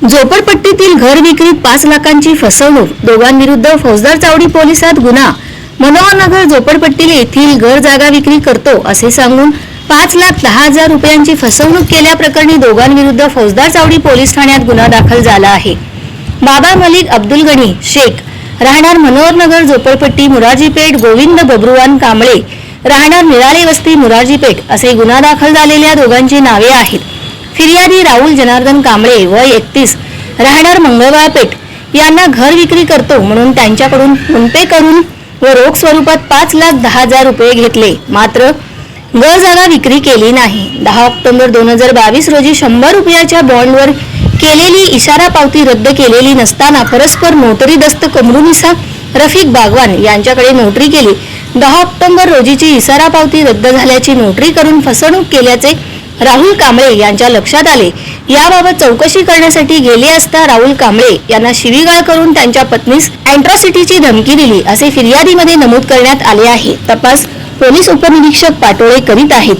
झोपडपट्टीतील घर विक्रीत 5 लाखांची फसवणूक, दोघांविरुद्ध फौजदार चावडी पोलिसात गुन्हा। मनोहरनगर झोपडपट्टी येथील घर जागा विक्री करतो असे सांगून 5,10,000 रुपयांची फसवणूक केल्याप्रकरणी दोघांविरुद्ध फौजदार चावडी पोलीस ठाण्यात गुन्हा दाखल झाला आहे। बाबा मलिक अब्दुल गनी शेख, राहणार मनोहरनगर झोपडपट्टी मुरारजीपेठ, गोविंद बबरुवान कांबळे, राहणार निराळे वस्ती मुरारजीपेठ असे गुन्हा दाखल झालेल्या दोघांची नावे आहेत। फिर्यादी राहुल जनार्दन कांबळे वय 31, राहणार मंगळवारपेठ यांना घर विक्री करतो म्हणून त्यांच्याकडून फोनपे करून व रोख स्वरूपात 5,10,000 रुपये घेतले, मात्र घर जागा विक्री केली नाही। 10 ऑक्टोबर 2022 रोजी 100 रुपयाच्या बॉन्डवर केलेली इशारा पावती रद्द केलेली नसताना परस्पर नोटरी दस्त कमरुनिसा रफिक बागवान यांच्याकडे नोटरी केली। 10 ऑक्टोबर रोजीची इशारा पावती रद्द झाल्याची नोटरी करून फसवणूक केल्याचे राहुल कांबळे यांच्या लक्षात आले। याबाबत चौकशी करण्यासाठी गेले असता राहुल कांबळे यांना शिवीगाळ करून त्यांच्या पत्नीस अॅट्रॉसिटीची धमकी दिली असे फिर्यादीमध्ये नमूद करण्यात आले आहे। तपास पोलीस उपनिरीक्षक पाटोळे करीत आहेत।